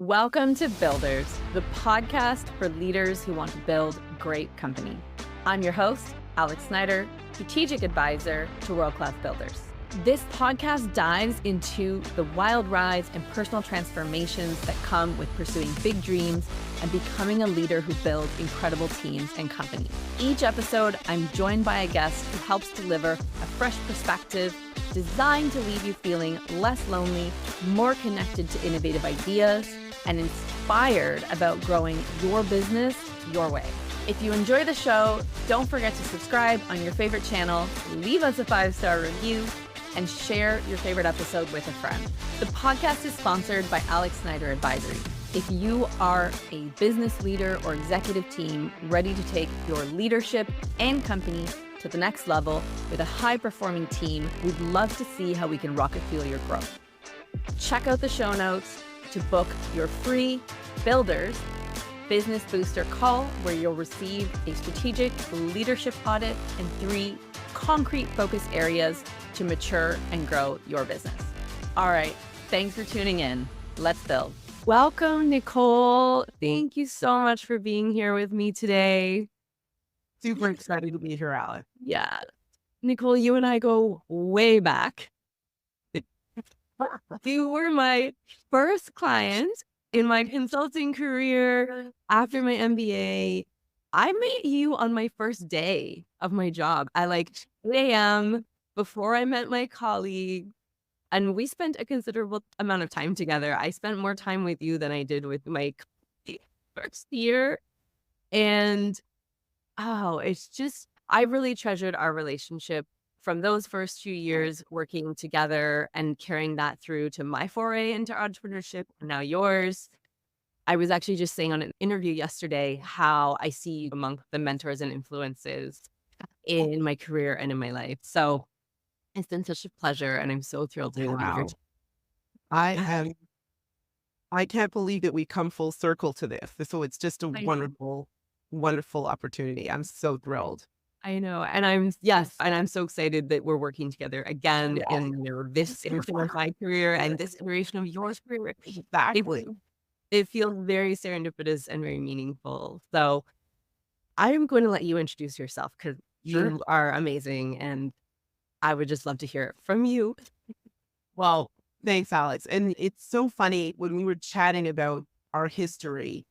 Welcome to Builders, the podcast for leaders who want to build great company. I'm your host, Alex Snyder, strategic advisor to world-class builders. This podcast dives into the wild rides and personal transformations that come with pursuing big dreams and becoming a leader who builds incredible teams and companies. Each episode, I'm joined by a guest who helps deliver a fresh perspective designed to leave you feeling less lonely, more connected to innovative ideas, and inspired about growing your business your way. If you enjoy the show, don't forget to subscribe on your favorite channel, leave us a 5-star review, and share your favorite episode with a friend. The podcast is sponsored by Alex Snyder Advisory. If you are a business leader or executive team ready to take your leadership and company to the next level with a high-performing team, we'd love to see how we can rocket fuel your growth. Check out the show notes to book your free Builders Business Booster call, where you'll receive a strategic leadership audit and 3 concrete focus areas to mature and grow your business. All right, thanks for tuning in. Let's build. Welcome, Nicole. Thank you so much for being here with me today. Super excited to be here, Alex. Yeah. Nicole, you and I go way back. You were my first client in my consulting career after my MBA. I met you on my first day of my job at like 8 a.m. before I met my colleague. And we spent a considerable amount of time together. I spent more time with you than I did with my colleague first year. And it's just, I really treasured our relationship from those first few years working together and carrying that through to my foray into entrepreneurship, and now yours. I was actually just saying on an interview yesterday how I see you among the mentors and influences in my career and in my life. So it's been such a pleasure, and I'm so thrilled to have you here. I can't believe that we come full circle to this. So it's just a wonderful opportunity. I'm so thrilled. I know. And I'm so excited that we're working together again in this iteration of my career and this iteration of your career. Exactly. It feels very serendipitous and very meaningful. So I'm going to let you introduce yourself because you are amazing, and I would just love to hear it from you. Well, thanks, Alex. And it's so funny when we were chatting about our history,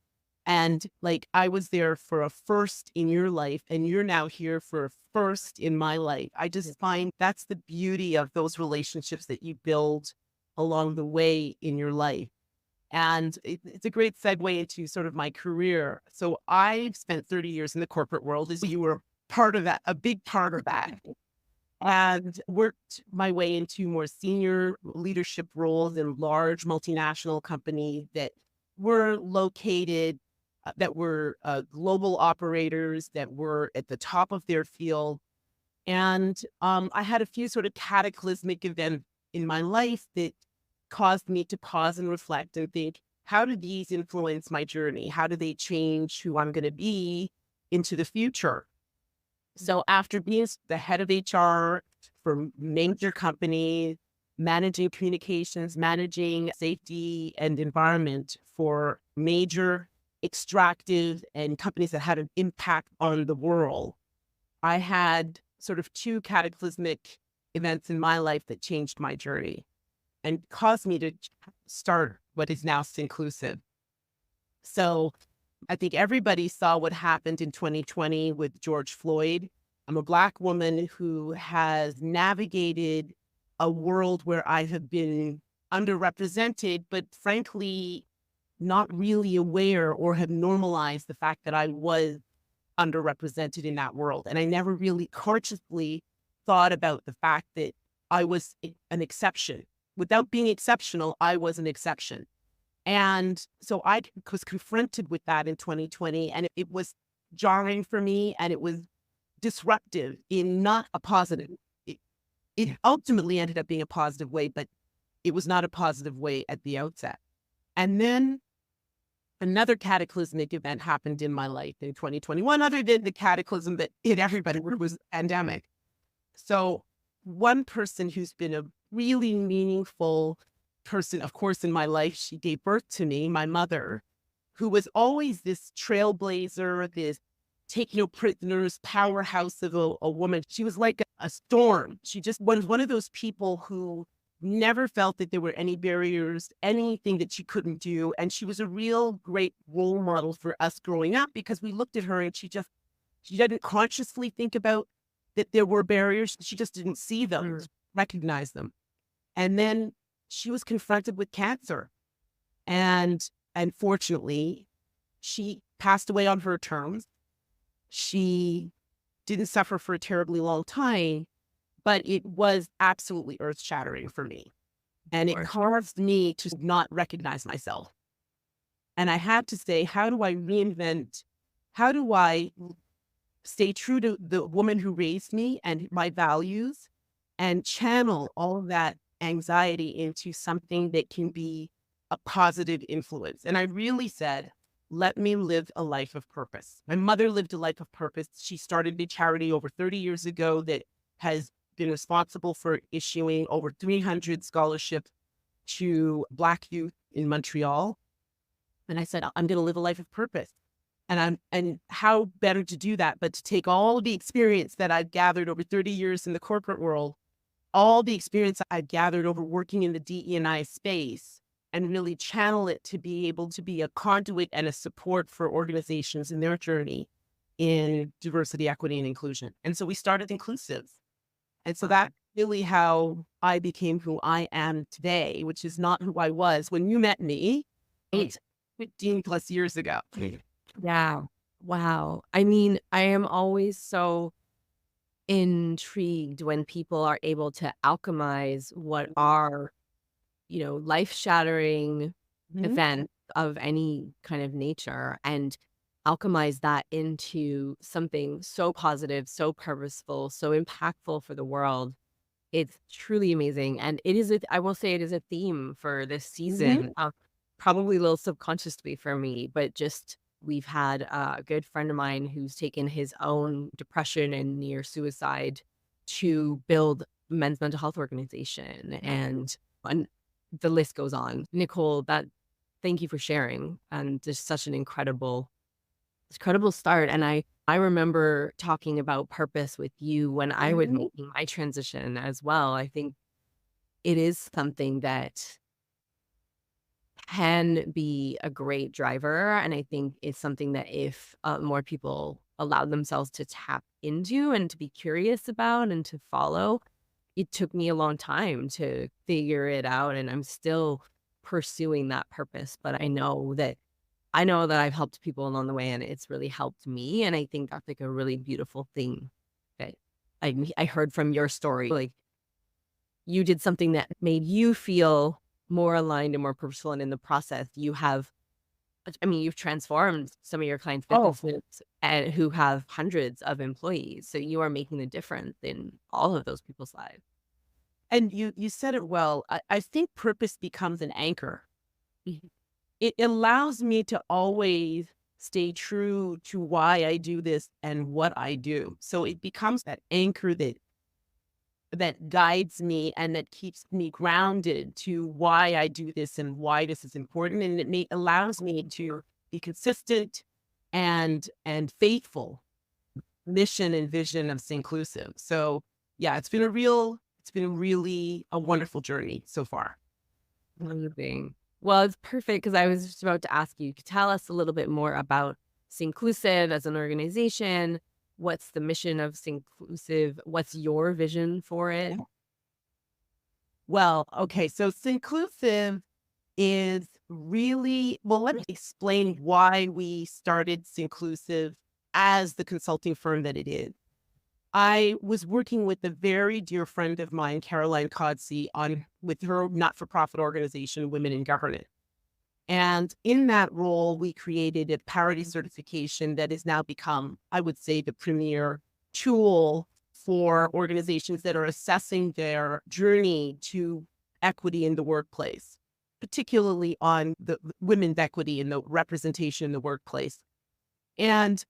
and like I was there for a first in your life, and you're now here for a first in my life. I just find that's the beauty of those relationships that you build along the way in your life. And it's a great segue into sort of my career. So I've spent 30 years in the corporate world, as you were part of that, a big part of that, and worked my way into more senior leadership roles in large multinational companies that were located, that were global operators, that were at the top of their field. And I had a few sort of cataclysmic events in my life that caused me to pause and reflect and think, how do these influence my journey? How do they change who I'm going to be into the future? So after being the head of HR for major companies, managing communications, managing safety and environment for major extractive and companies that had an impact on the world, I had sort of 2 cataclysmic events in my life that changed my journey and caused me to start what is now Synclusiv. So I think everybody saw what happened in 2020 with George Floyd. I'm a Black woman who has navigated a world where I have been underrepresented, but frankly, not really aware or have normalized the fact that I was underrepresented in that world. And I never really consciously thought about the fact that I was an exception. Without being exceptional, I was an exception. And so I was confronted with that in 2020, and it was jarring for me, and it was disruptive in not a positive. It ultimately ended up being a positive way, but it was not a positive way at the outset. And then another cataclysmic event happened in my life in 2021, other than the cataclysm that hit everybody, which was the pandemic. So one person who's been a really meaningful person, of course, in my life. She gave birth to me, my mother, who was always this trailblazer, this take no prisoners, powerhouse of a woman. She was like a storm. She just was one of those people who never felt that there were any barriers, anything that she couldn't do. And she was a real great role model for us growing up, because we looked at her and she didn't consciously think about that there were barriers. She just didn't see them, recognize them. And then she was confronted with cancer. And unfortunately, she passed away on her terms. She didn't suffer for a terribly long time, but it was absolutely earth-shattering for me. And it caused me to not recognize myself. And I had to say, how do I reinvent? How do I stay true to the woman who raised me and my values, and channel all of that anxiety into something that can be a positive influence? And I really said, let me live a life of purpose. My mother lived a life of purpose. She started a charity over 30 years ago that has been responsible for issuing over 300 scholarships to Black youth in Montreal. And I said, I'm going to live a life of purpose. And how better to do that but to take all the experience that I've gathered over 30 years in the corporate world, all the experience I've gathered over working in the DE&I space, and really channel it to be able to be a conduit and a support for organizations in their journey in diversity, equity, and inclusion. And so we started Synclusiv. And so that's really how I became who I am today, which is not who I was when you met me 15 plus years ago. Yeah. Wow. I mean, I am always so intrigued when people are able to alchemize what are, life-shattering events of any kind of nature, and alchemize that into something so positive, so purposeful, so impactful for the world. It's truly amazing. And I will say it is a theme for this season, probably a little subconsciously for me, but just we've had a good friend of mine who's taken his own depression and near suicide to build men's mental health organization, and the list goes on. Nicole, thank you for sharing, and just such an incredible start. And I remember talking about purpose with you when I was making my transition as well. I think it is something that can be a great driver. And I think it's something that if more people allowed themselves to tap into and to be curious about and to follow, it took me a long time to figure it out. And I'm still pursuing that purpose. But I know that I've helped people along the way, and it's really helped me. And I think that's like a really beautiful thing that I heard from your story. Like, you did something that made you feel more aligned and more purposeful. And in the process, you've transformed some of your clients' businesses and who have hundreds of employees. So you are making a difference in all of those people's lives. And you said it well. I think purpose becomes an anchor. It allows me to always stay true to why I do this and what I do. So it becomes that anchor that guides me and that keeps me grounded to why I do this and why this is important. And it allows me to be consistent and faithful mission and vision of Synclusiv. So yeah, it's been really a wonderful journey so far. Amazing. Well, it's perfect, because I was just about to ask you to tell us a little bit more about Synclusiv as an organization. What's the mission of Synclusiv? What's your vision for it? Well, okay. So Synclusiv is really, well, let me explain why we started Synclusiv as the consulting firm that it is. I was working with a very dear friend of mine, Caroline Codsey, with her not-for-profit organization, Women in Governance. And in that role, we created a parity certification that has now become, I would say, the premier tool for organizations that are assessing their journey to equity in the workplace, particularly on the women's equity and the representation in the workplace. And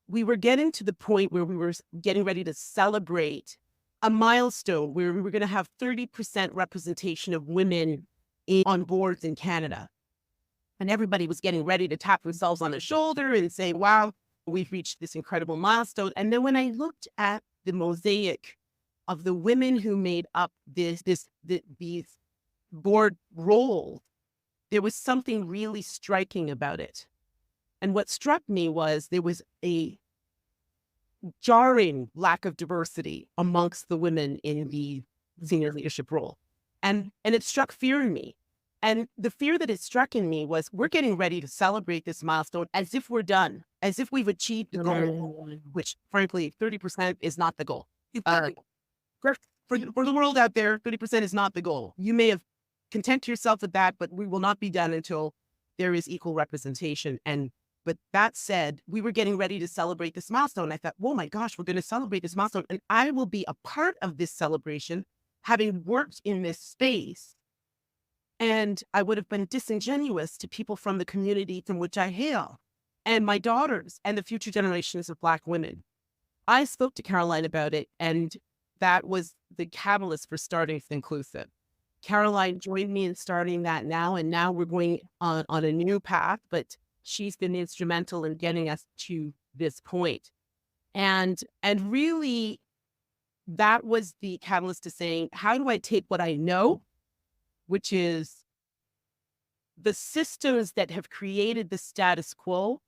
we were getting to the point where we were getting ready to celebrate a milestone where we were going to have 30% representation of women on boards in Canada. And everybody was getting ready to tap themselves on the shoulder and say, wow, we've reached this incredible milestone. And then when I looked at the mosaic of the women who made up these board roles, there was something really striking about it. And what struck me was there was a jarring lack of diversity amongst the women in the senior leadership role. And it struck fear in me. And the fear that it struck in me was, we're getting ready to celebrate this milestone as if we're done, as if we've achieved the goal, which frankly, 30% is not the goal. For the world out there, 30% is not the goal. You may have content yourself with that, but we will not be done until there is equal representation. But that said, we were getting ready to celebrate this milestone. I thought, oh my gosh, we're going to celebrate this milestone. And I will be a part of this celebration, having worked in this space. And I would have been disingenuous to people from the community from which I hail, and my daughters and the future generations of Black women. I spoke to Caroline about it, and that was the catalyst for starting Synclusiv. Caroline joined me in starting that now, and now we're going on a new path, but she's been instrumental in getting us to this point. And really, that was the catalyst to saying, how do I take what I know, which is the systems that have created the status quo?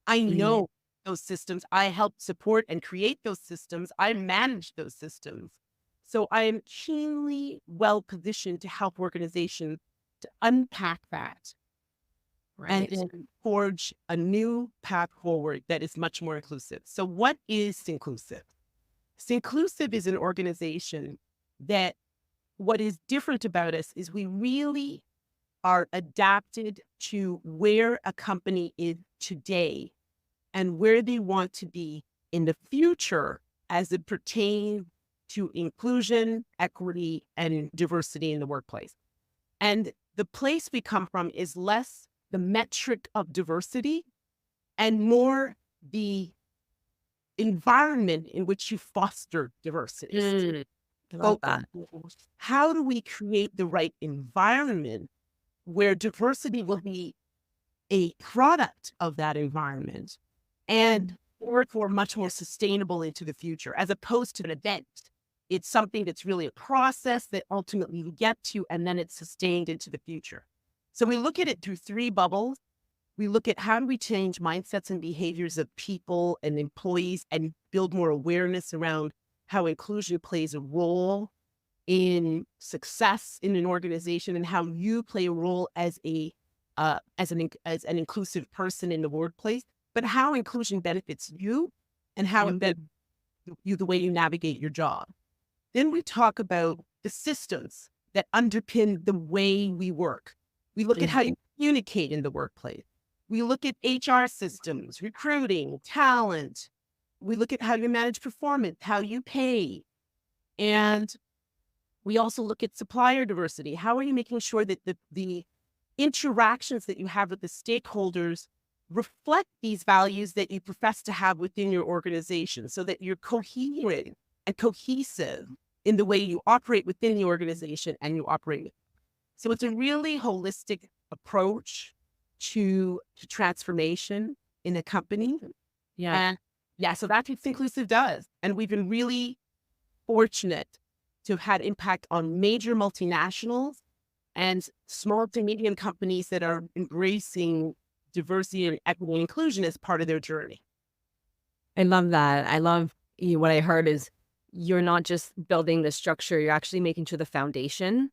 I know those systems. I helped support and create those systems. I manage those systems. So I am keenly well positioned to help organizations to unpack that, and then forge a new path forward that is much more inclusive. So what is Synclusiv? Synclusiv is an organization that, what is different about us is we really are adapted to where a company is today and where they want to be in the future as it pertains to inclusion, equity, and diversity in the workplace. And the place we come from is less the metric of diversity and more the environment in which you foster diversity. So how do we create the right environment where diversity will be a product of that environment and therefore much more sustainable into the future, as opposed to an event? It's something that's really a process that ultimately we get to, and then it's sustained into the future. So we look at it through three bubbles. We look at how do we change mindsets and behaviors of people and employees and build more awareness around how inclusion plays a role in success in an organization, and how you play a role as an inclusive person in the workplace, but how inclusion benefits you and how it benefits you the way you navigate your job. Then we talk about the systems that underpin the way we work. We look at how you communicate in the workplace. We look at HR systems, recruiting, talent. We look at how you manage performance, how you pay. And we also look at supplier diversity. How are you making sure that the interactions that you have with the stakeholders reflect these values that you profess to have within your organization, so that you're coherent and cohesive in the way you operate within the organization and you operate. So it's a really holistic approach to transformation in a company. And so that's what Synclusiv does. And we've been really fortunate to have had impact on major multinationals and small to medium companies that are embracing diversity and equity and inclusion as part of their journey. I love that. I love what I heard is you're not just building the structure, you're actually making sure the foundation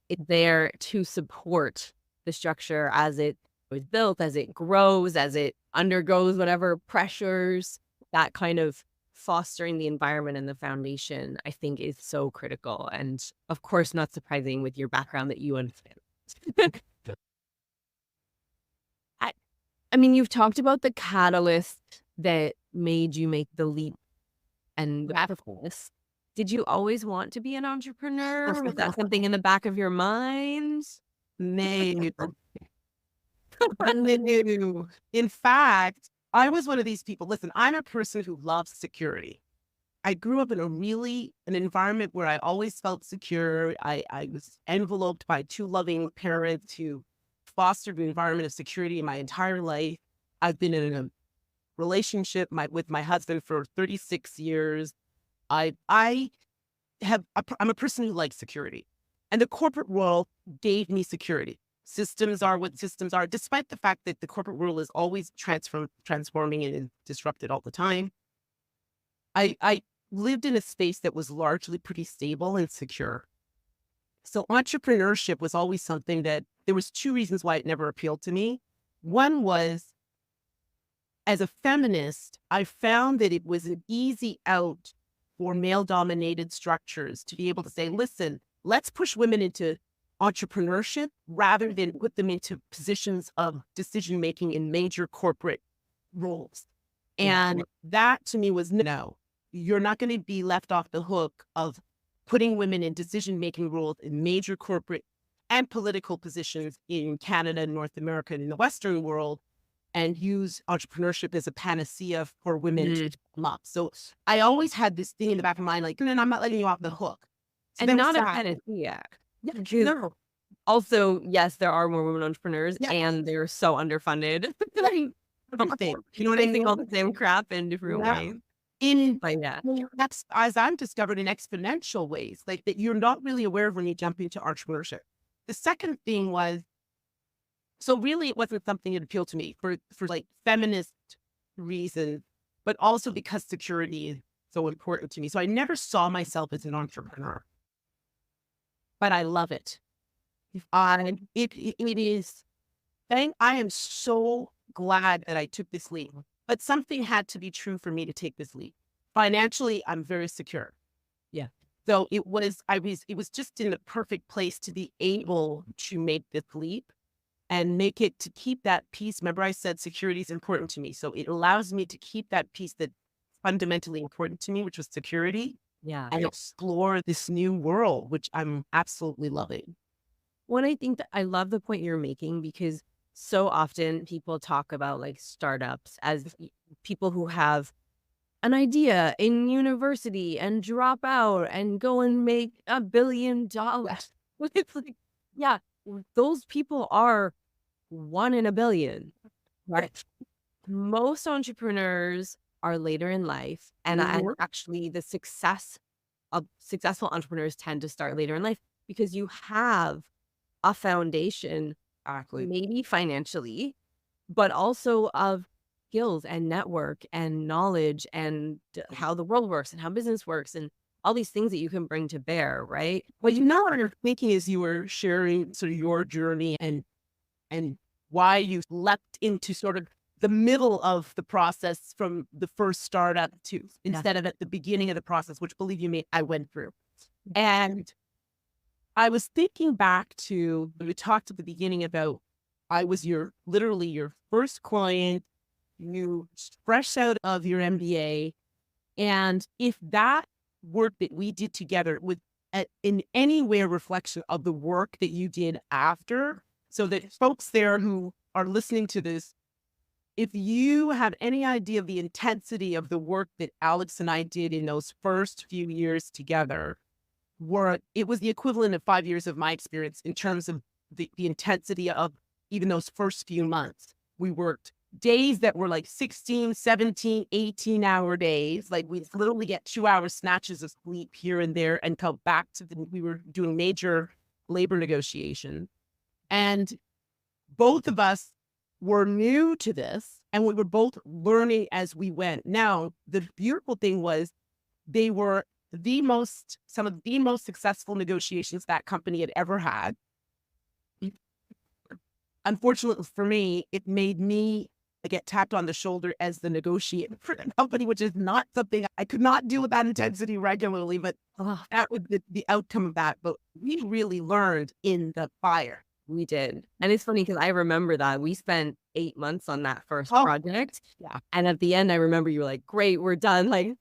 is there to support the structure as it was built, as it grows, as it undergoes whatever pressures. That kind of fostering the environment and the foundation, I think, is so critical. And of course, not surprising with your background that you understand. I mean, you've talked about the catalyst that made you make the leap and the purpose. Did you always want to be an entrepreneur? Was that something in the back of your mind? No. In fact, I was one of these people. Listen, I'm a person who loves security. I grew up in an environment where I always felt secure. I was enveloped by two loving parents who fostered an environment of security in my entire life. I've been in a relationship with my husband for 36 years. I'm a person who likes security, and the corporate world gave me security. Systems are what systems are, despite the fact that the corporate world is always transforming and is disrupted all the time. I lived in a space that was largely pretty stable and secure. So entrepreneurship was always something that there was two reasons why it never appealed to me. One was, as a feminist, I found that it was an easy out for male-dominated structures to be able to say, listen, let's push women into entrepreneurship rather than put them into positions of decision-making in major corporate roles. And that to me was, no, you're not going to be left off the hook of putting women in decision-making roles in major corporate and political positions in Canada and North America and in the Western world, and use entrepreneurship as a panacea for women to come up. So I always had this thing in the back of my mind, like, no, I'm not letting you off the hook. So and not a panacea. Yeah, no. Also, yes, there are more women entrepreneurs, and they're so underfunded. You know what I mean? All the same crap in different ways. That's, as I've discovered, in exponential ways, like that you're not really aware of when you jump into entrepreneurship. The second thing was, so really it wasn't something that appealed to me for like feminist reasons, but also because security is so important to me. So I never saw myself as an entrepreneur, but I love it. It is, I am so glad that I took this leap, but something had to be true for me to take this leap. Financially, I'm very secure. Yeah. So it was just in the perfect place to be able to make this leap and make it, to keep that piece. Remember, I said security is important to me. So it allows me to keep that piece that's fundamentally important to me, which was security. Yeah. And explore this new world, which I'm absolutely loving. Well, I think that I love the point you're making, because so often people talk about like startups as people who have an idea in university and drop out and go and make $1 billion. It's like, yeah, those people are 1 in a billion, right? Most entrepreneurs are later in life, and actually the successful entrepreneurs tend to start later in life because you have a foundation, maybe financially, but also of skills and network and knowledge and how the world works and how business works and all these things that you can bring to bear, right? Well, you know what you're thinking as you were sharing sort of your journey and why you leapt into sort of the middle of the process from the first startup to instead of at the beginning of the process, which, believe you me, I went through. And I was thinking back to when we talked at the beginning about, I was literally your first client, you fresh out of your MBA. And if that work that we did together was in any way a reflection of the work that you did after, so that folks there who are listening to this, if you have any idea of the intensity of the work that Alex and I did in those first few years together, it was the equivalent of 5 years of my experience in terms of the intensity of even those first few months. We worked days that were like 16, 17, 18-hour days. Like we'd literally get 2-hour snatches of sleep here and there and come back to we were doing major labor negotiations. And both of us were new to this, and we were both learning as we went. Now, the beautiful thing was they were some of the most successful negotiations that company had ever had. Unfortunately for me, it made me get tapped on the shoulder as the negotiator for the company, which is not something I could not do with that intensity regularly, but that was the outcome of that. But we really learned in the fire. We did. And it's funny because I remember that we spent 8 months on that first project. Yeah. And at the end, I remember you were like, great, we're done. Like,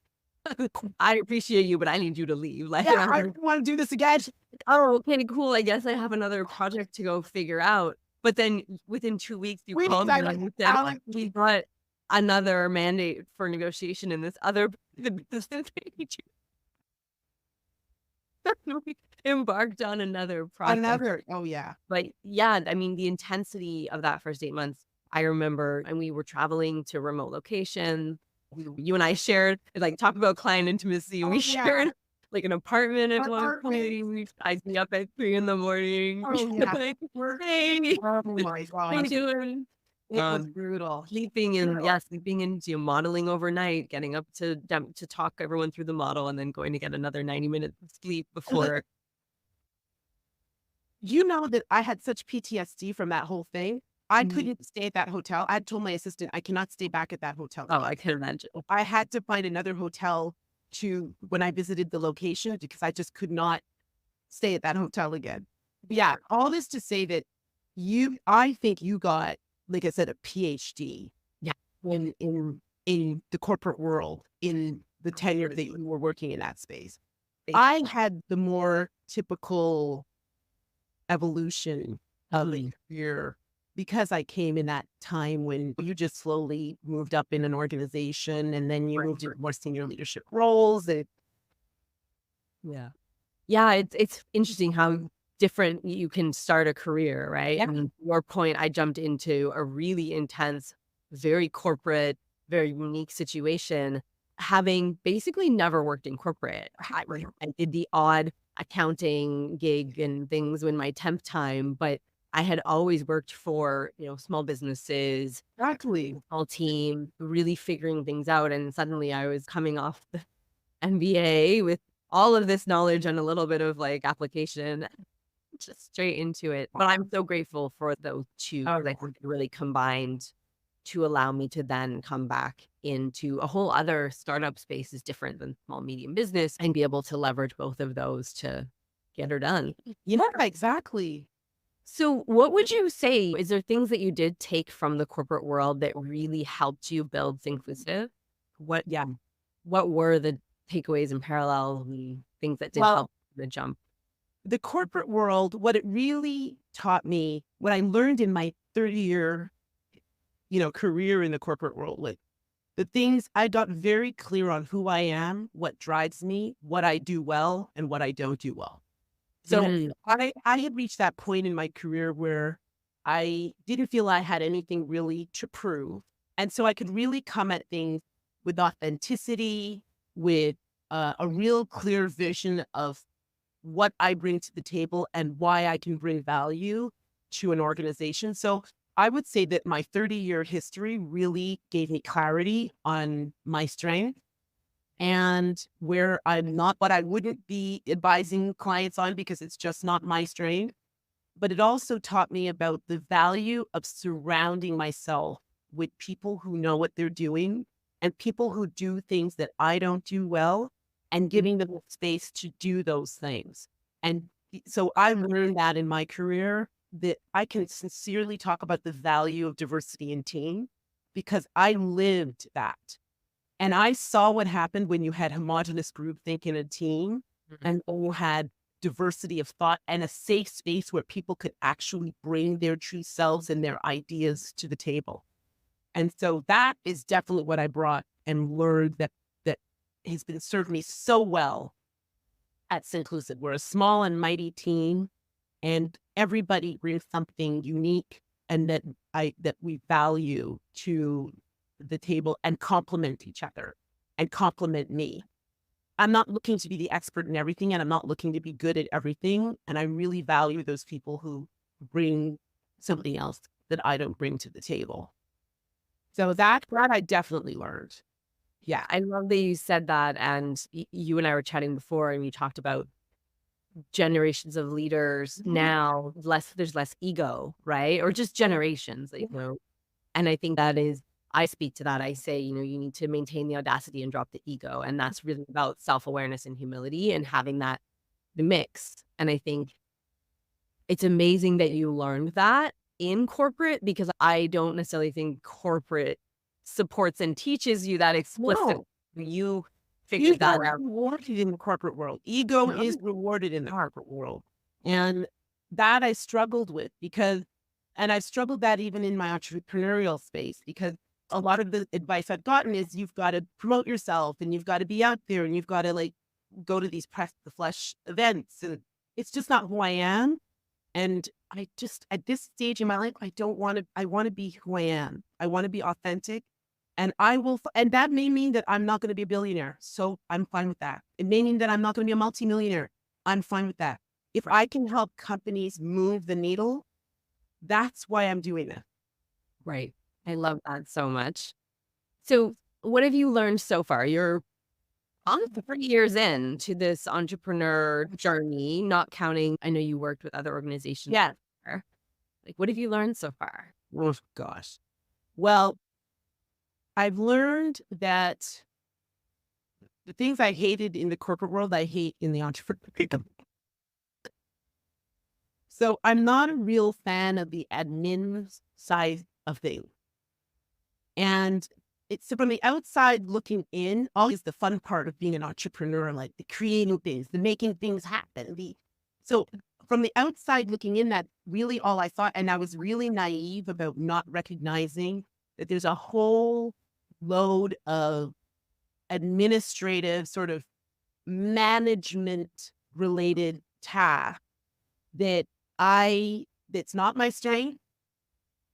I appreciate you, but I need you to leave. Like, I don't want to do this again. Oh, okay, cool. I guess I have another project to go figure out. But then within 2 weeks, you called me and you said, another mandate for negotiation in this other business page. We embarked on another project. Oh yeah. But yeah, I mean, the intensity of that first 8 months, I remember, and we were traveling to remote locations. You and I shared, like, talk about client intimacy. Oh We yeah. shared like an apartment at one Apartment. point. I'd be up at 3 in the morning. Oh yeah. Like, hey, Oh my how you gosh. doing? It was brutal. Sleeping into modeling overnight, getting up to talk everyone through the model, and then going to get another 90 minutes of sleep before. You know that I had such PTSD from that whole thing. I Mhm. couldn't stay at that hotel. I told my assistant, I cannot stay back at that hotel Oh, again. I can imagine. I had to find another hotel when I visited the location because I just could not stay at that hotel again. Yeah, all this to say that I think you got, like I said, a PhD. Yeah. In the corporate world, in the tenure that you were working in that space. Thank I had the more typical evolution of a career because I came in that time when you just slowly moved up in an organization and then you moved into more senior leadership roles. Yeah. Yeah, it's interesting how different you can start a career, right? Yeah. And your point, I jumped into a really intense, very corporate, very unique situation, having basically never worked in corporate. I did the odd accounting gig and things in my temp time, but I had always worked for, small businesses, Exactly. small team, really figuring things out. And suddenly I was coming off the MBA with all of this knowledge and a little bit of like application, just straight into it. But I'm so grateful for those two. I think it really combined to allow me to then come back into a whole other startup space is different than small, medium business and be able to leverage both of those to get her done. Yeah, exactly. So what would you say? Is there things that you did take from the corporate world that really helped you build Synclusiv? What were the takeaways and parallels and things that did help the jump? The corporate world, what it really taught me, what I learned in my 30-year, career in the corporate world, like the things I got very clear on who I am, what drives me, what I do well, and what I don't do well. So I had reached that point in my career where I didn't feel I had anything really to prove. And so I could really come at things with authenticity, with a real clear vision of what I bring to the table and why I can bring value to an organization. So I would say that my 30-year history really gave me clarity on my strength and where I'm not, what I wouldn't be advising clients on because it's just not my strength. But it also taught me about the value of surrounding myself with people who know what they're doing and people who do things that I don't do well and giving them the space to do those things. And so I've learned that in my career that I can sincerely talk about the value of diversity in team because I lived that. And I saw what happened when you had homogenous groupthink in a team and you had diversity of thought and a safe space where people could actually bring their true selves and their ideas to the table. And so that is definitely what I brought and learned that has been served me so well at Synclusiv. We're a small and mighty team and everybody brings something unique and that we value to the table and complement each other and complement me. I'm not looking to be the expert in everything and I'm not looking to be good at everything. And I really value those people who bring something else that I don't bring to the table. So that I definitely learned. Yeah, I love that you said that. And you and I were chatting before and we talked about generations of leaders now, there's less ego, right? Or just generations, And I think I speak to that. I say, you need to maintain the audacity and drop the ego. And that's really about self-awareness and humility and having the mix. And I think it's amazing that you learned that in corporate because I don't necessarily think corporate supports and teaches you that explicitly. No. You figured that out. Rewarded in the corporate world. Ego is rewarded in the corporate world. And that I struggled with and I struggled that even in my entrepreneurial space because a lot of the advice I've gotten is you've got to promote yourself and you've got to be out there and you've got to like go to these press the flesh events. And it's just not who I am. And I just, at this stage in my life, I want to be who I am. I want to be authentic. And and that may mean that I'm not going to be a billionaire. So I'm fine with that. It may mean that I'm not going to be a multimillionaire. I'm fine with that. If I can help companies move the needle, that's why I'm doing it. Right. I love that so much. So what have you learned so far? You're on 3 years into this entrepreneur journey, not counting, I know you worked with other organizations. Yeah. Like, what have you learned so far? Oh, gosh. Well, I've learned that the things I hated in the corporate world, I hate in the entrepreneur. So I'm not a real fan of the admin side of things. And it's from the outside looking in, always the fun part of being an entrepreneur, like the creating things, the making things happen. So from the outside looking in, that really all I thought, and I was really naive about not recognizing that there's a whole load of administrative sort of management related tasks that's not my strength.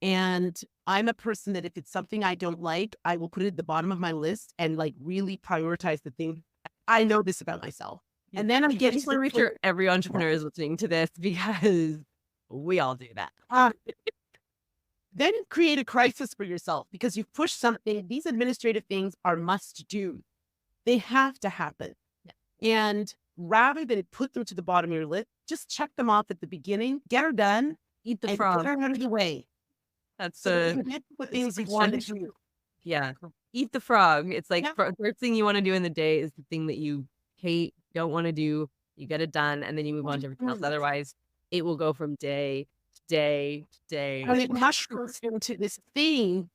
And I'm a person that if it's something I don't like, I will put it at the bottom of my list and like really prioritize the thing. I know this about myself. And then I'm getting to make sure every entrepreneur is listening to this because we all do that. Then create a crisis for yourself because you've pushed something. These administrative things are must do. They have to happen. Yeah. And rather than put them to the bottom of your list, just check them off at the beginning, get her done, eat the frog. Get her out of the way. That's what things you want to do. Yeah. Eat the frog. It's like first thing you want to do in the day is the thing that you hate, don't want to do. You get it done and then you move on to everything else. Otherwise, it will go from day to day to day. And it mushrooms into this thing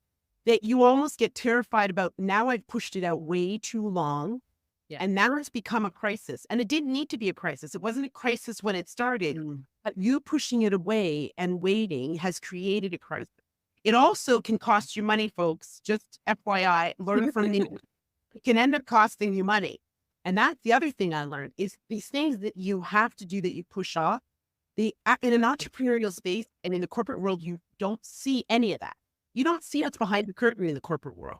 that you almost get terrified about. Now I've pushed it out way too long. Yeah. And now it's become a crisis. And it didn't need to be a crisis. It wasn't a crisis when it started. But you pushing it away and waiting has created a crisis. It also can cost you money, folks. Just FYI, learn from me. It can end up costing you money. And that's the other thing I learned is these things that you have to do that you push off. In an entrepreneurial space and in the corporate world, you don't see any of that. You don't see what's behind the curtain in the corporate world.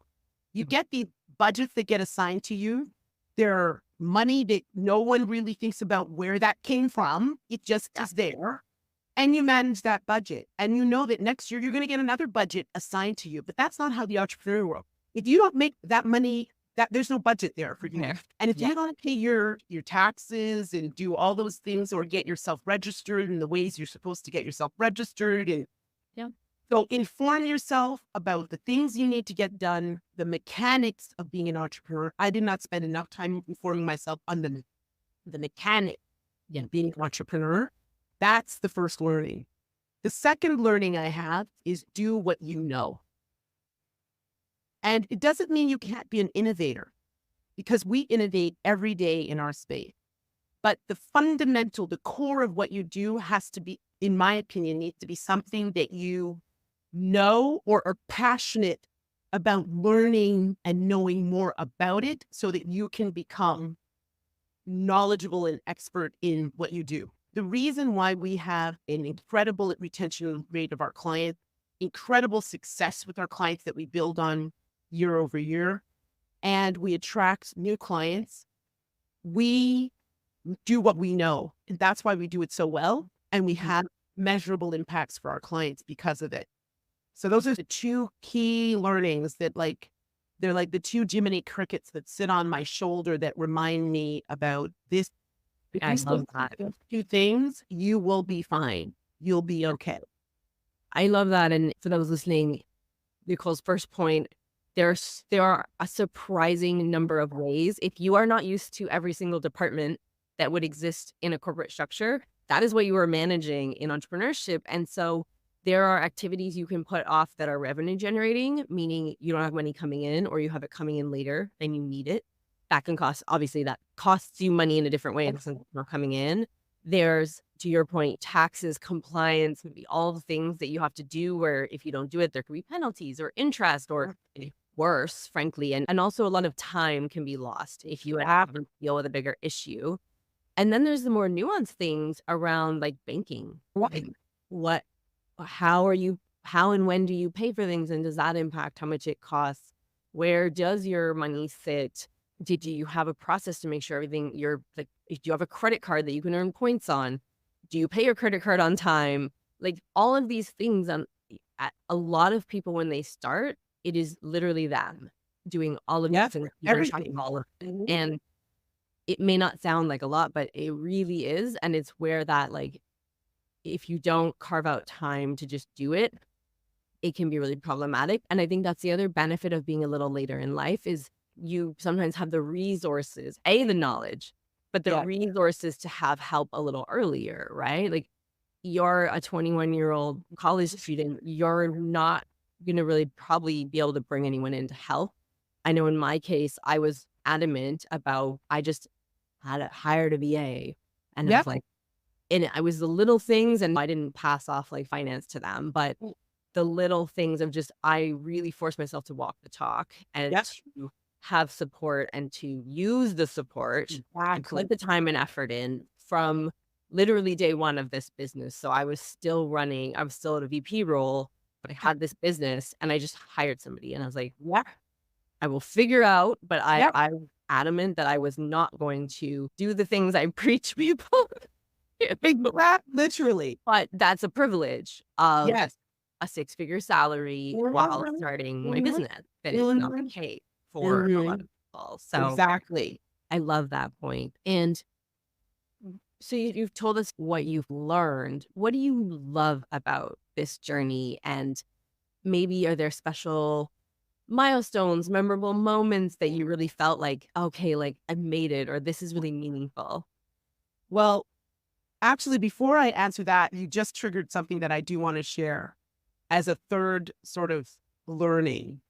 You get these budgets that get assigned to you. They're money that no one really thinks about where that came from. It just is there. And you manage that budget. And you know that next year you're going to get another budget assigned to you. But that's not how the entrepreneur world. If you don't make that money, there's no budget there for you. And if you don't pay your taxes and do all those things or get yourself registered in the ways you're supposed to get yourself registered. And so inform yourself about the things you need to get done, the mechanics of being an entrepreneur. I did not spend enough time informing myself on the mechanics of being an entrepreneur. That's the first learning. The second learning I have is do what you know. And it doesn't mean you can't be an innovator because we innovate every day in our space. But the fundamental, the core of what you do has to be, in my opinion, needs to be something that you know or are passionate about learning and knowing more about it so that you can become knowledgeable and expert in what you do. The reason why we have an incredible retention rate of our clients, incredible success with our clients that we build on year over year, and we attract new clients, we do what we know. And that's why we do it so well. And we have measurable impacts for our clients because of it. So those are the two key learnings that they're like the two Jiminy Crickets that sit on my shoulder that remind me about this. I love that. Two things, you will be fine. You'll be okay. I love that. And for those listening, Nicole's first point, there are a surprising number of ways. If you are not used to every single department that would exist in a corporate structure, that is what you are managing in entrepreneurship. And so there are activities you can put off that are revenue generating, meaning you don't have money coming in or you have it coming in later than you need it. That can cost, obviously that costs you money in a different way because it's not coming in. There's, to your point, taxes, compliance, maybe all the things that you have to do where if you don't do it, there could be penalties or interest or worse, frankly. And also a lot of time can be lost if you have to deal with a bigger issue. And then there's the more nuanced things around like banking. Like what, how and when do you pay for things? And does that impact how much it costs? Where does your money sit? Did you have a process to make sure everything do you have a credit card that you can earn points on? Do you pay your credit card on time? Like all of these things a lot of people when they start, it is literally them doing all of these things. Everything. All of it. And it may not sound like a lot, but it really is. And it's where that like, if you don't carve out time to just do it, it can be really problematic. And I think that's the other benefit of being a little later in life is you sometimes have the resources, the knowledge, but the resources to have help a little earlier, right? Like you're a 21-year-old college student, you're not going to really probably be able to bring anyone in to help. I know in my case, I was adamant about, I just had hired a VA and I was like, and I was the little things and I didn't pass off like finance to them, but the little things of just, I really forced myself to walk the talk and to have support and to use the support and put the time and effort in from literally day one of this business. So I was still at a VP role, but I had this business and I just hired somebody and I was like, I will figure out, but I'm adamant that I was not going to do the things I preach people. Literally. But that's a privilege of a 6-figure salary while starting my business. That is not the case for a lot of people. So exactly. I love that point. And so you've told us what you've learned. What do you love about this journey? And maybe are there special milestones, memorable moments that you really felt like, okay, like I made it, or this is really meaningful? Well, actually, before I answer that, you just triggered something that I do want to share as a third sort of learning.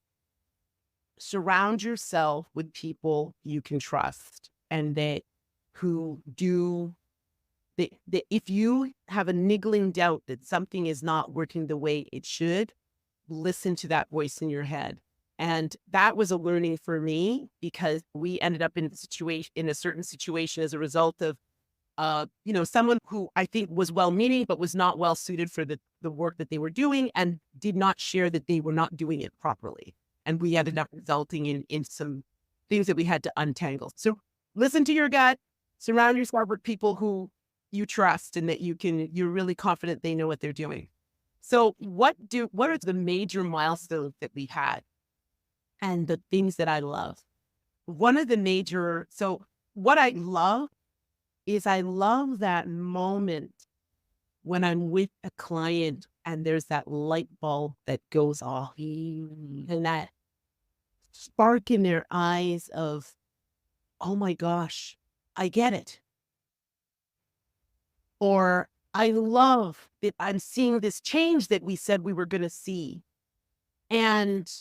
Surround yourself with people you can trust and that if you have a niggling doubt that something is not working the way it should, listen to that voice in your head. And that was a learning for me because we ended up in a certain situation as a result of someone who I think was well-meaning, but was not well suited for the work that they were doing and did not share that they were not doing it properly. And we ended up resulting in some things that we had to untangle. So listen to your gut, surround yourself with people who you trust and that you're really confident they know what they're doing. So what are the major milestones that we had and the things that I love? What I love is I love that moment when I'm with a client and there's that light bulb that goes off and that spark in their eyes of, oh my gosh, I get it. Or I love that I'm seeing this change that we said we were going to see. And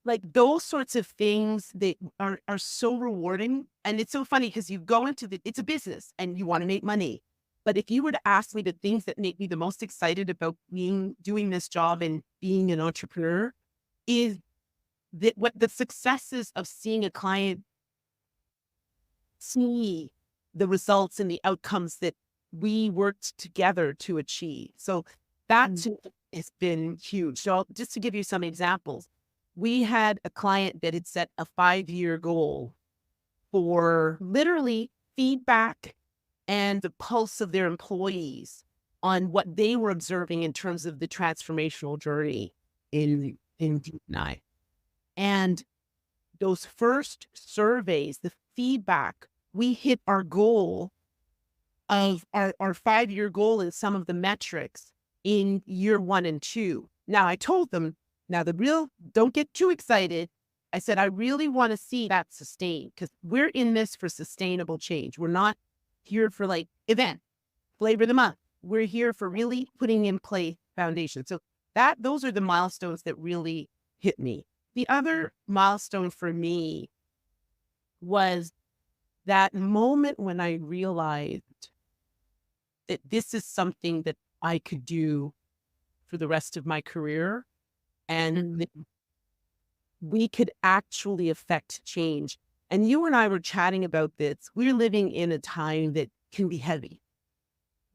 like those sorts of things that are so rewarding. And it's so funny because you go into it's a business and you want to make money. But if you were to ask me the things that make me the most excited about doing this job and being an entrepreneur is what the successes of seeing a client see the results and the outcomes that we worked together to achieve. So that has been huge. So just to give you some examples, we had a client that had set a 5-year goal for literally feedback and the pulse of their employees on what they were observing in terms of the transformational journey in DE&I. And those first surveys, the feedback, we hit our goal of our 5-year goal in some of the metrics in year 1 and 2. Now I told them, don't get too excited. I said, I really want to see that sustained because we're in this for sustainable change. We're not here for like event, flavor of the month. We're here for really putting in place foundation. So those are the milestones that really hit me. The other milestone for me was that moment when I realized that this is something that I could do for the rest of my career. And we could actually affect change. And you and I were chatting about this. We're living in a time that can be heavy.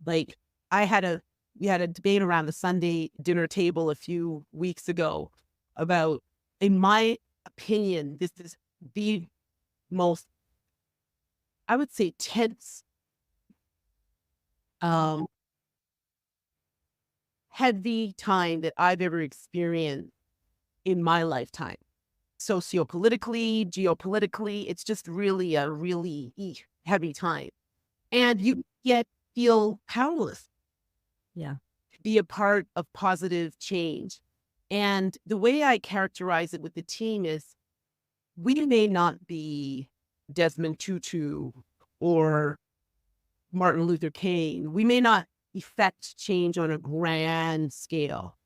Like we had a debate around the Sunday dinner table a few weeks ago about, in my opinion, this is the most, I would say, tense, um, heavy time that I've ever experienced in my lifetime. Sociopolitically, geopolitically, it's just really a really heavy time. And you yet feel powerless. Yeah. To be a part of positive change. And the way I characterize it with the team is, we may not be Desmond Tutu or Martin Luther King. We may not effect change on a grand scale,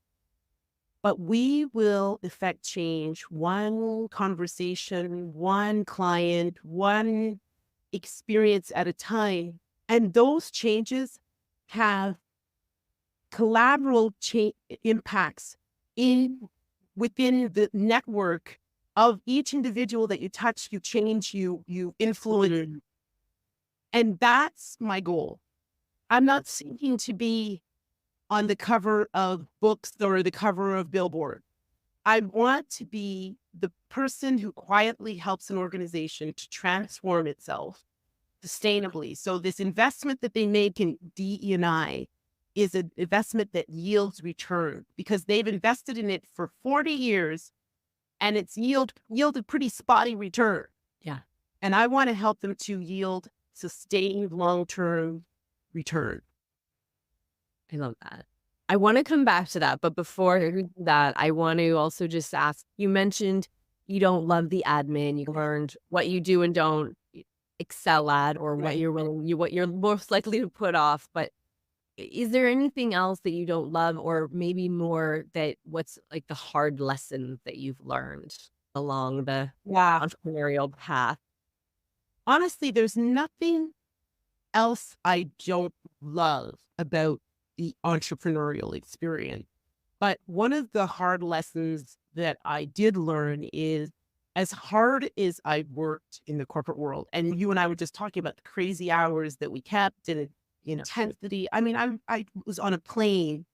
but we will effect change one conversation, one client, one experience at a time. And those changes have collateral impacts within the network of each individual that you touch, you change, you influence. And that's my goal. I'm not seeking to be on the cover of books or the cover of Billboard. I want to be the person who quietly helps an organization to transform itself sustainably. So this investment that they make in DE&I is an investment that yields return, because they've invested in it for 40 years and it's yielded pretty spotty return. Yeah. And I want to help them to yield sustained long-term return. I love that. I want to come back to that, but before that, I want to also just ask, you mentioned you don't love the admin. You learned what you do and don't excel at, or what Right. what you're most likely to put off. But is there anything else that you don't love, or maybe more that what's like the hard lessons that you've learned along the entrepreneurial path? Honestly, there's nothing else I don't love about the entrepreneurial experience. But one of the hard lessons that I did learn is, as hard as I worked in the corporate world, and you and I were just talking about the crazy hours that we kept and intensity. I mean, I was on a plane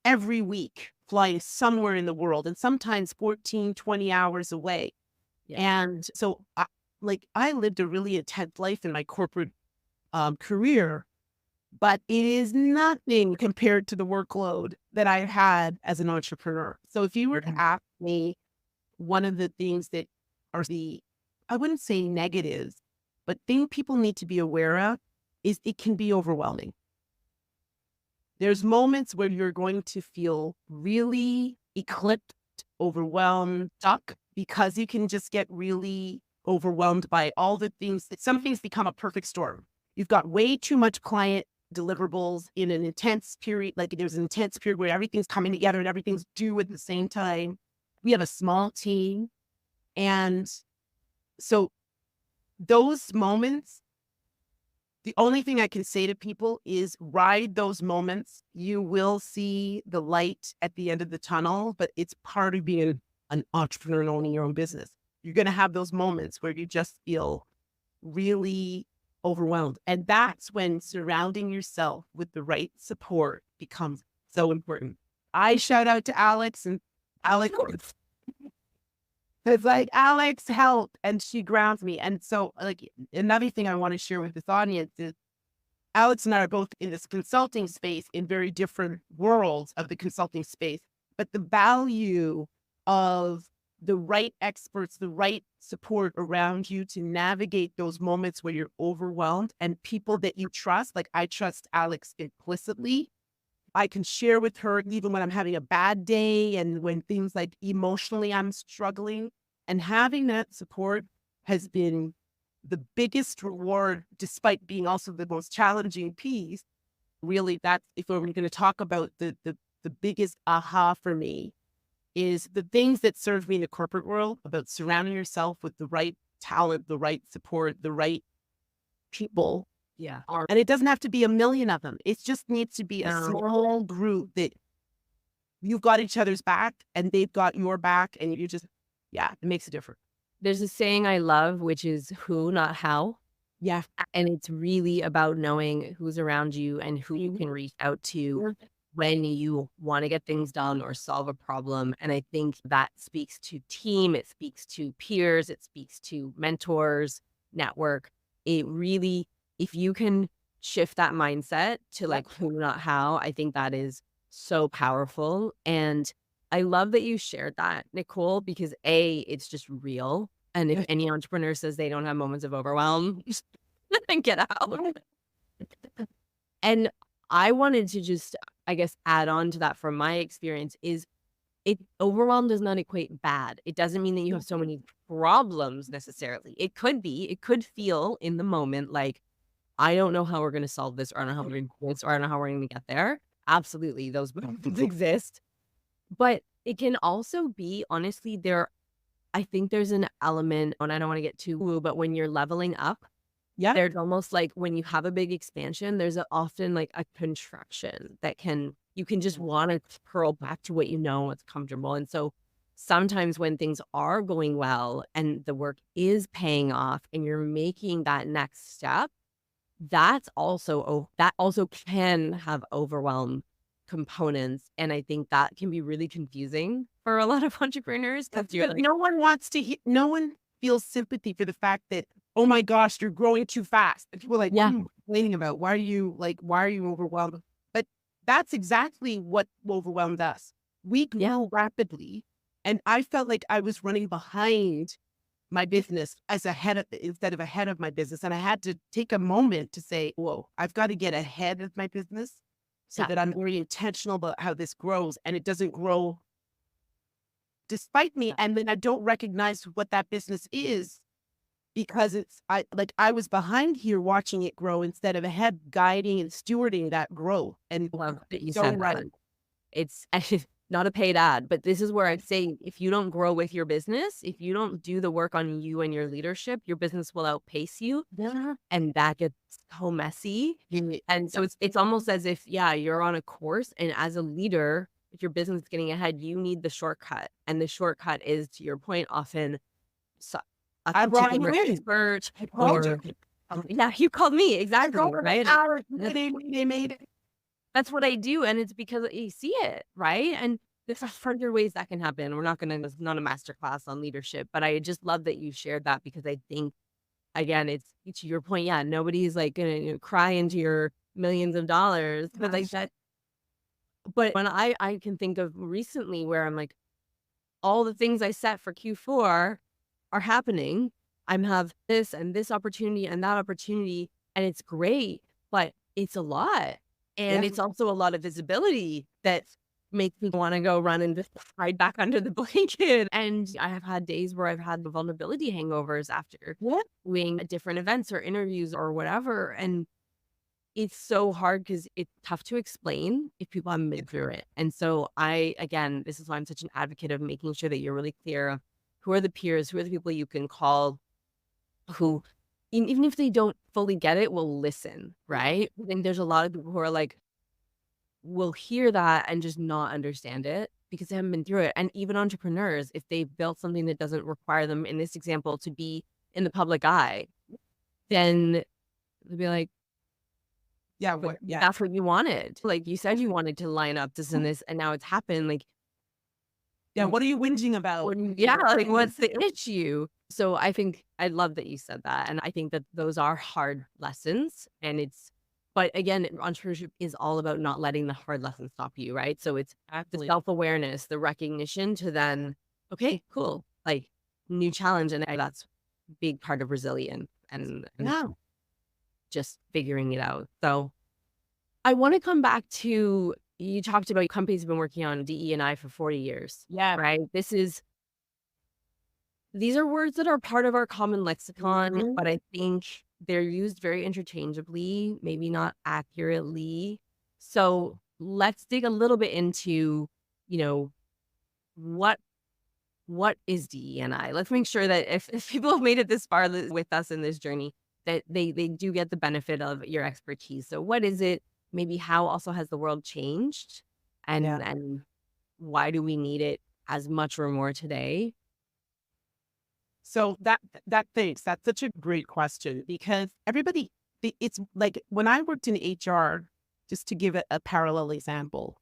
every week flying somewhere in the world, and sometimes 14, 20 hours away. Yeah. And so I lived a really intense life in my corporate career, but it is nothing compared to the workload that I had as an entrepreneur. So if you were to ask me, one of the things that are I wouldn't say negatives, but things people need to be aware of is it can be overwhelming. There's moments where you're going to feel really eclipsed, overwhelmed, stuck, because you can just get really overwhelmed by all the things. Some things become a perfect storm. You've got way too much client deliverables in an intense period. Like there's an intense period where everything's coming together and everything's due at the same time. We have a small team. And so those moments, the only thing I can say to people is ride those moments. You will see the light at the end of the tunnel, but it's part of being an entrepreneur and owning your own business. You're going to have those moments where you just feel really overwhelmed. And that's when surrounding yourself with the right support becomes so important. I shout out to Alex, and Alex, it's like, Alex, help. And she grounds me. And so like another thing I want to share with this audience is Alex and I are both in this consulting space in very different worlds of the consulting space, but the value of the right experts, the right support around you to navigate those moments where you're overwhelmed, and people that you trust. Like I trust Alex implicitly. I can share with her even when I'm having a bad day and when things like emotionally I'm struggling. And having that support has been the biggest reward, despite being also the most challenging piece. Really, that's, if we're going to talk about the biggest aha for me, is the things that serve me in the corporate world about surrounding yourself with the right talent, the right support, the right people. Yeah. And it doesn't have to be a million of them. It just needs to be a small group that you've got each other's back and they've got your back, and you just Yeah, it makes a difference. There's a saying I love, which is who, not how. Yeah. And it's really about knowing who's around you and who you can reach out to when you want to get things done or solve a problem. And I think that speaks to team, it speaks to peers, it speaks to mentors, network. It really, if you can shift that mindset to like who, not how, I think that is so powerful. And I love that you shared that, Nicole, because A, it's just real. And if any entrepreneur says they don't have moments of overwhelm, then get out. And I wanted to just, I guess, add on to that from my experience is overwhelm does not equate bad. It doesn't mean that you have so many problems necessarily. It could feel in the moment like, I don't know how we're going to solve this, or I don't know how we're going to do this, or I don't know how we're going to get there. Absolutely, those moments exist. But it can also be, honestly, I think there's an element, and I don't want to get too woo, but when you're leveling up, there's almost like when you have a big expansion, there's often like a contraction that you can just want to curl back to what you know, what's comfortable. And so sometimes when things are going well and the work is paying off and you're making that next step, that also can have overwhelm components. And I think that can be really confusing for a lot of entrepreneurs. But no one wants to no one feels sympathy for the fact that, oh my gosh, you're growing too fast. And people are like, what are you complaining about? Why are you overwhelmed? But that's exactly what overwhelmed us. We grow rapidly. And I felt like I was running behind my business instead of ahead of my business. And I had to take a moment to say, whoa, I've got to get ahead of my business so that I'm very intentional about how this grows and it doesn't grow despite me. And then I don't recognize what that business is because I was behind here watching it grow instead of ahead, guiding and stewarding that growth. And love that you said that. It's not a paid ad, but this is where I'd say if you don't grow with your business, if you don't do the work on you and your leadership, your business will outpace you. And that gets so messy. And so it's almost as if, you're on a course, and as a leader, if your business is getting ahead, you need the shortcut. And the shortcut is, to your point, often I brought you in. Expert. You called me. Exactly. Right. They made it. That's what I do. And it's because you see it, right? And there's a hundred ways that can happen. It's not a masterclass on leadership, but I just love that you shared that because I think, again, it's to your point. Yeah. Nobody's like going to cry into your millions of dollars, but like that. But when I can think of recently where I'm like, all the things I set for Q4 are happening. I have this and this opportunity and that opportunity, and it's great, but it's a lot. And it's also a lot of visibility that makes me want to go run and just hide back under the blanket. And I have had days where I've had the vulnerability hangovers after doing different events or interviews or whatever. And it's so hard because it's tough to explain if people haven't been through it. And so this is why I'm such an advocate of making sure that you're really clear of who are the peers, who are the people you can call, who, even if they don't fully get it, will listen, right? I think there's a lot of people who are like, will hear that and just not understand it because they haven't been through it. And even entrepreneurs, if they've built something that doesn't require them, in this example, to be in the public eye, then they'll be like, that's what you wanted. Like you said, you wanted to line up this and this, and now it's happened. Like, what are you whinging about? Like what's the issue? So I think I love that you said that. And I think that those are hard lessons. But again, entrepreneurship is all about not letting the hard lessons stop you, right? So it's the self-awareness, the recognition to then, okay, cool, like new challenge. And that's a big part of resilience and just figuring it out. So I want to come back to, you talked about companies have been working on DE&I for 40 years. Yeah. Right. These are words that are part of our common lexicon, but I think they're used very interchangeably, maybe not accurately. So let's dig a little bit into, what is DE&I? Let's make sure that if people have made it this far with us in this journey, that they do get the benefit of your expertise. So what is it? Maybe how also has the world changed? And why do we need it as much or more today? So thanks. That's such a great question because it's like when I worked in HR, just to give it a parallel example,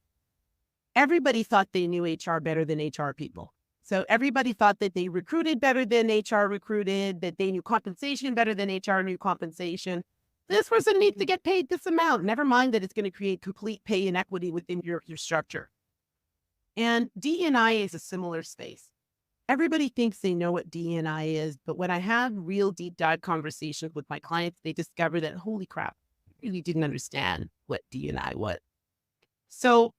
everybody thought they knew HR better than HR people. So everybody thought that they recruited better than HR recruited, that they knew compensation better than HR knew compensation. This person needs to get paid this amount. Never mind that it's going to create complete pay inequity within your structure. And DE&I is a similar space. Everybody thinks they know what DE&I is, but when I have real deep dive conversations with my clients, they discover that, holy crap, I really didn't understand what DE&I was. So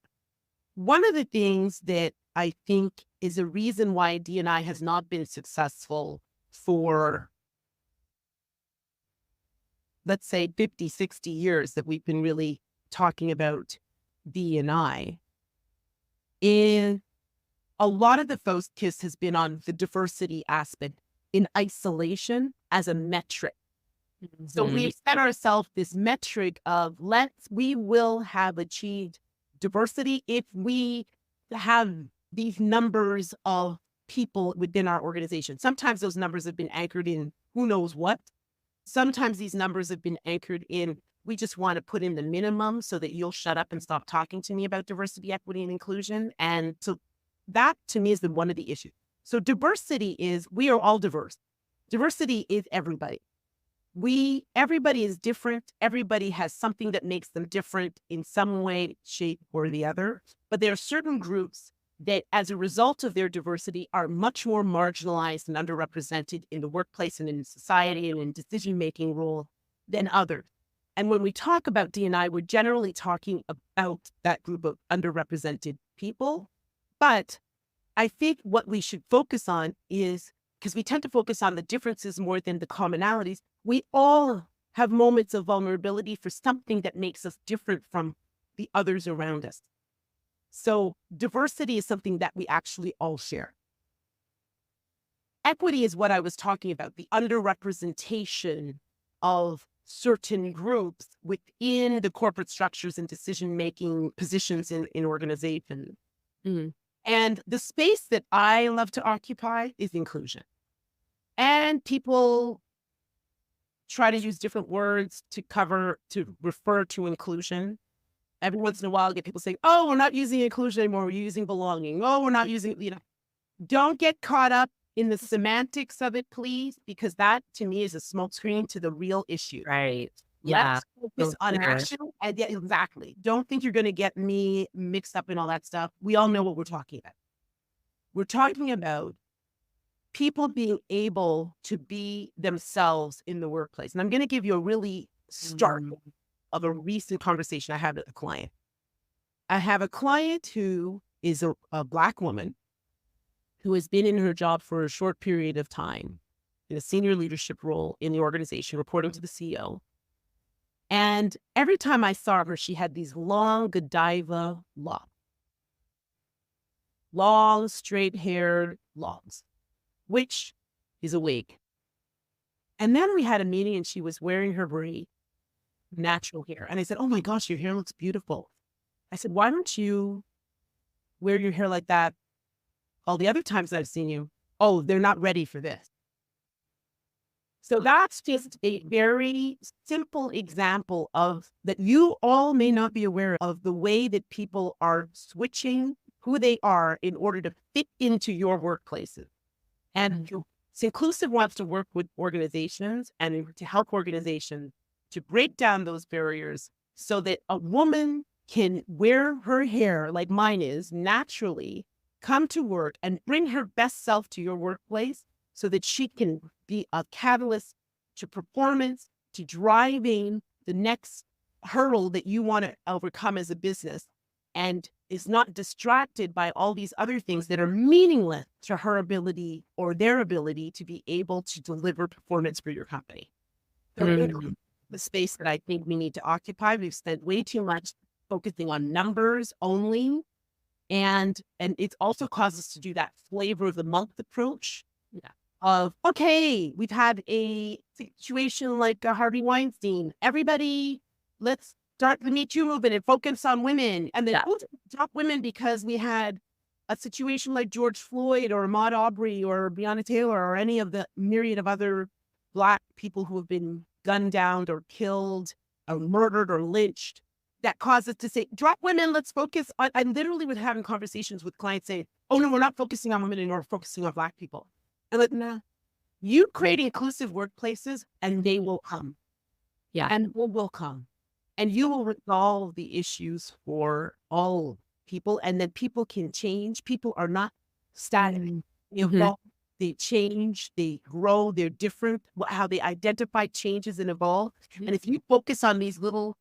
one of the things that I think is a reason why DE&I has not been successful for, let's say, 50, 60 years that we've been really talking about DE&I is a lot of the focus has been on the diversity aspect in isolation as a metric. Mm-hmm. So we've set ourselves this metric of we will have achieved diversity if we have these numbers of people within our organization. Sometimes those numbers have been anchored in who knows what. Sometimes these numbers have been anchored in, we just want to put in the minimum so that you'll shut up and stop talking to me about diversity, equity, and inclusion. And so that to me is one of the issues. So diversity is, we are all diverse. Diversity is everybody. Everybody is different. Everybody has something that makes them different in some way, shape, or the other. But there are certain groups that as a result of their diversity are much more marginalized and underrepresented in the workplace and in society and in decision-making role than others. And when we talk about D&I, we're generally talking about that group of underrepresented people. But I think what we should focus on is, because we tend to focus on the differences more than the commonalities, we all have moments of vulnerability for something that makes us different from the others around us. So diversity is something that we actually all share. Equity is what I was talking about, the underrepresentation of certain groups within the corporate structures and decision-making positions in organizations. Mm. And the space that I love to occupy is inclusion. And people try to use different words to refer to inclusion. Every once in a while, I get people saying, oh, we're not using inclusion anymore, we're using belonging. Oh, we're not using, don't get caught up in the semantics of it, please, because that to me is a smokescreen to the real issue. Right. Yeah. Let's focus on action. And yeah, exactly. Don't think you're going to get me mixed up in all that stuff. We all know what we're talking about. We're talking about people being able to be themselves in the workplace. And I'm going to give you a really start of a recent conversation I had with a client. I have a client who is a Black woman who has been in her job for a short period of time in a senior leadership role in the organization, reporting to the CEO. And every time I saw her, she had these long Godiva locks. Long, straight-haired locks, which is a wig. And then we had a meeting and she was wearing her very natural hair. And I said, oh my gosh, your hair looks beautiful. I said, why don't you wear your hair like that all the other times I've seen you? Oh, they're not ready for this. So that's just a very simple example of that you all may not be aware of the way that people are switching who they are in order to fit into your workplaces. And Synclusiv wants to work with organizations and to help organizations to break down those barriers so that a woman can wear her hair like mine is naturally, come to work and bring her best self to your workplace so that she can be a catalyst to performance, to driving the next hurdle that you want to overcome as a business, and is not distracted by all these other things that are meaningless to her ability or their ability to be able to deliver performance for your company. The space that I think we need to occupy. We've spent way too much focusing on numbers only. And it's also caused us to do that flavor of the month approach. Yeah. Of, okay, we've had a situation like Harvey Weinstein. Everybody, let's start the Me Too movement and focus on women. And then drop women because we had a situation like George Floyd or Ahmaud Arbery or Breonna Taylor or any of the myriad of other Black people who have been gunned down or killed or murdered or lynched, that caused us to say, drop women, let's focus on, I literally was having conversations with clients saying, oh no, we're not focusing on women anymore, we're focusing on Black people. And like, nah, you create inclusive workplaces and they will come. Yeah. And will come. And you will resolve the issues for all people. And then people can change. People are not static. Evolve, they change, they grow, they're different. How they identify changes and evolve. And if you focus on these little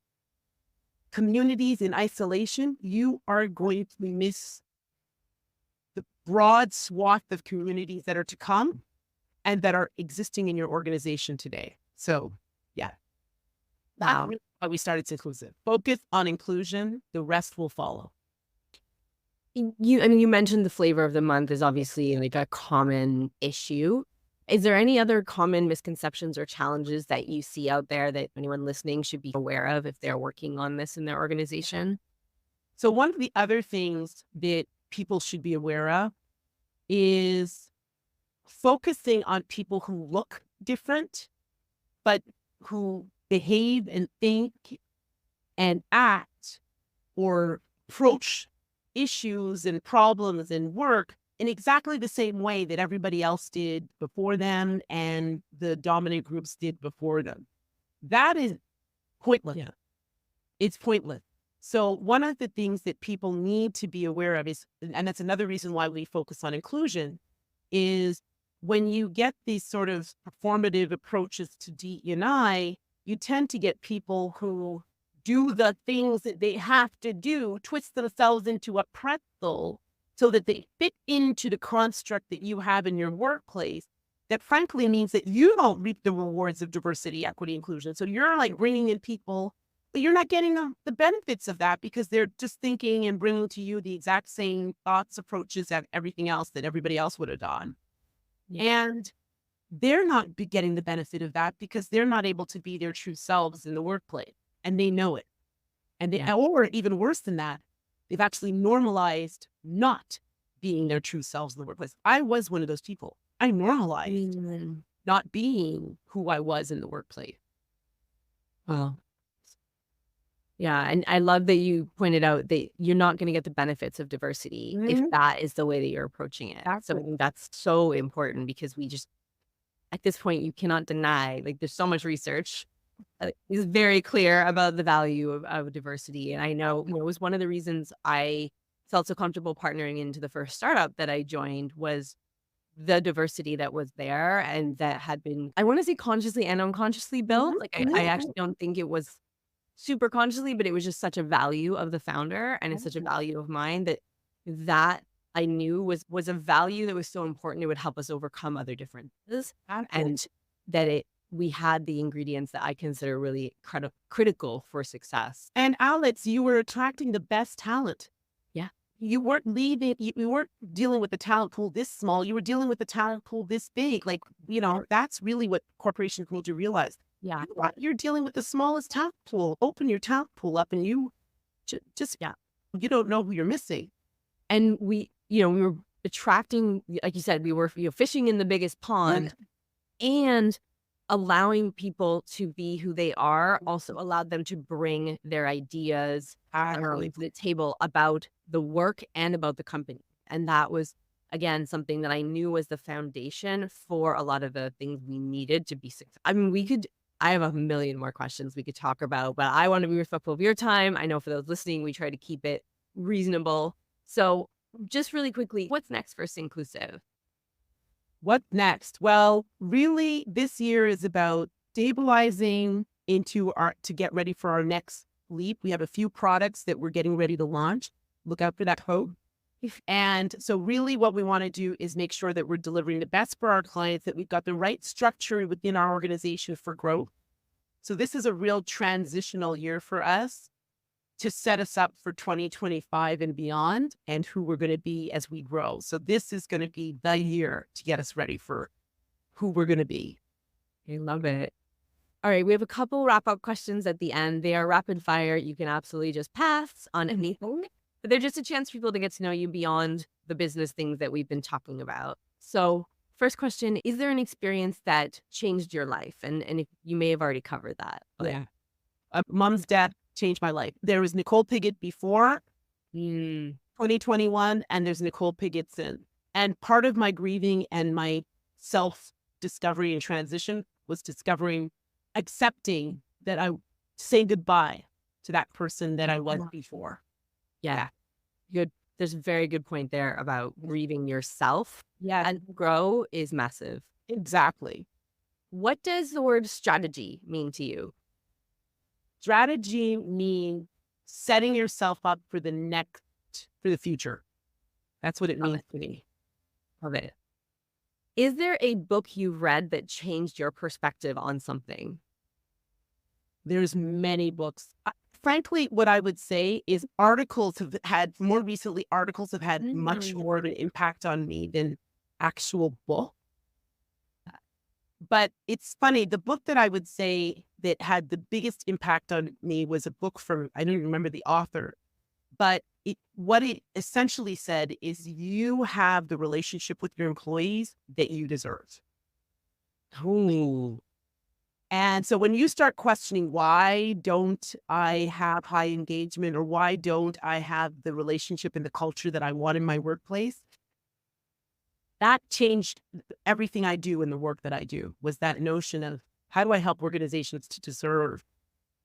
communities in isolation, you are going to miss the broad swath of communities that are to come and that are existing in your organization today. So, yeah. That's really why we started Synclusiv. Focus on inclusion, the rest will follow. You mentioned the flavor of the month is obviously like a common issue. Is there any other common misconceptions or challenges that you see out there that anyone listening should be aware of if they're working on this in their organization? So one of the other things that people should be aware of is focusing on people who look different, but who behave and think and act or approach issues and problems in work in exactly the same way that everybody else did before them and the dominant groups did before them. That is pointless. Yeah. It's pointless. So one of the things that people need to be aware of is, and that's another reason why we focus on inclusion, is when you get these sort of performative approaches to DE&I, you tend to get people who do the things that they have to do, twist themselves into a pretzel so that they fit into the construct that you have in your workplace. That frankly means that you don't reap the rewards of diversity, equity, inclusion. So you're like bringing in people, but you're not getting the benefits of that because they're just thinking and bringing to you the exact same thoughts, approaches, and everything else that everybody else would have done. Yeah. And they're not getting the benefit of that because they're not able to be their true selves in the workplace, and they know it. And they, or even worse than that, they've actually normalized not being their true selves in the workplace. I was one of those people. I normalized not being who I was in the workplace. Wow. Yeah. And I love that you pointed out that you're not going to get the benefits of diversity if that is the way that you're approaching it. So I think that's so important because we just, at this point, you cannot deny, like there's so much research is very clear about the value of diversity. And I know, it was one of the reasons I felt so comfortable partnering into the first startup that I joined was the diversity that was there and that had been, I want to say consciously and unconsciously built. Like I actually don't think it was super consciously, but it was just such a value of the founder and it's such a value of mine that I knew was a value that was so important. It would help us overcome other differences and that we had the ingredients that I consider really critical for success. And Alex, you were attracting the best talent. Yeah. You weren't leaving, you weren't dealing with the talent pool this small. You were dealing with the talent pool this big. Like, that's really what corporations need to realize. Yeah. You're dealing with the smallest talent pool. Open your talent pool up and you just, you don't know who you're missing. And we were attracting, like you said, we were fishing in the biggest pond and allowing people to be who they are also allowed them to bring their ideas to the table about the work and about the company. And that was, again, something that I knew was the foundation for a lot of the things we needed to be successful. I mean, I have a million more questions we could talk about, but I want to be respectful of your time. I know for those listening, we try to keep it reasonable. So just really quickly, what's next for Synclusiv? What's next? Well, really, this year is about stabilizing to get ready for our next leap. We have a few products that we're getting ready to launch. Look out for that code. And so really what we want to do is make sure that we're delivering the best for our clients, that we've got the right structure within our organization for growth. So this is a real transitional year for us to set us up for 2025 and beyond and who we're going to be as we grow. So this is going to be the year to get us ready for who we're going to be. I love it. All right. We have a couple wrap-up questions at the end. They are rapid fire. You can absolutely just pass on anything. but they're just a chance for people to get to know you beyond the business things that we've been talking about. So first question, is there an experience that changed your life? And if you may have already covered that. But... Yeah. Mom's death changed my life. There was Nicole Piggott before 2021, and there's Nicole Piggott since. And part of my grieving and my self-discovery and transition was accepting that I say goodbye to that person that I was before. Yeah. Good. There's a very good point there about grieving yourself. Yeah. And grow is massive. Exactly. What does the word strategy mean to you? Strategy means setting yourself up for the future. That's what it means to me. Love it. Is there a book you've read that changed your perspective on something? There's many books. Frankly, what I would say is articles have had much more of an impact on me than actual book. But it's funny, the book that I would say that had the biggest impact on me was a book from, I don't even remember the author, but what it essentially said is you have the relationship with your employees that you deserve. Ooh. And so when you start questioning, why don't I have high engagement, or why don't I have the relationship and the culture that I want in my workplace? That changed everything I do in the work that I do, was that notion of how do I help organizations to deserve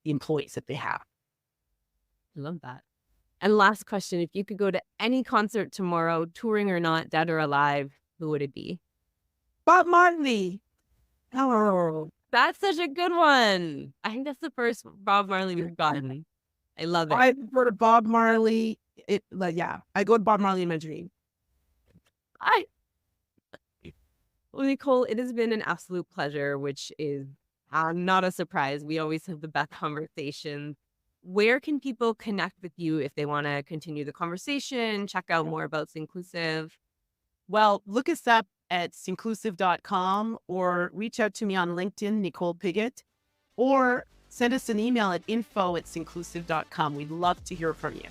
the employees that they have? I love that. And last question, if you could go to any concert tomorrow, touring or not, dead or alive, who would it be? Bob Marley. Oh, that's such a good one. I think that's the first Bob Marley we've gotten. I love it. I go to Bob Marley. I go to Bob Marley in my dream. Well, Nicole, it has been an absolute pleasure, which is not a surprise. We always have the best conversations. Where can people connect with you if they want to continue the conversation, check out more about Synclusiv? Well, look us up at synclusiv.com, or reach out to me on LinkedIn, Nicole Piggott, or send us an email at info@synclusiv.com. We'd love to hear from you.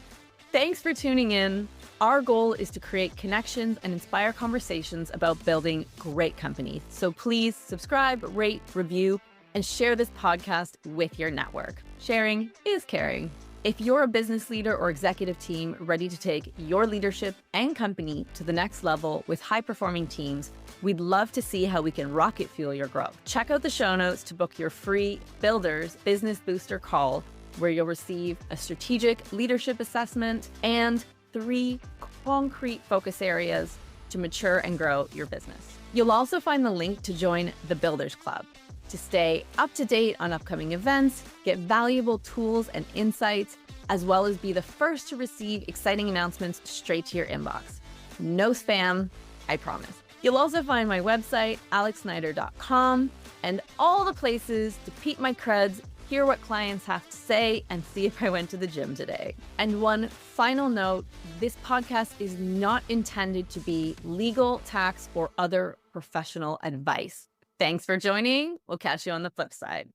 Thanks for tuning in. Our goal is to create connections and inspire conversations about building great companies. So please subscribe, rate, review, and share this podcast with your network. Sharing is caring. If you're a business leader or executive team ready to take your leadership and company to the next level with high-performing teams, we'd love to see how we can rocket fuel your growth. Check out the show notes to book your free Builders Business Booster call, where you'll receive a strategic leadership assessment and 3 concrete focus areas to mature and grow your business. You'll also find the link to join the Builders Club to stay up to date on upcoming events, get valuable tools and insights, as well as be the first to receive exciting announcements straight to your inbox. No spam, I promise. You'll also find my website, alexsnyder.com, and all the places to peep my creds, hear what clients have to say, and see if I went to the gym today. And one final note, this podcast is not intended to be legal, tax, or other professional advice. Thanks for joining. We'll catch you on the flip side.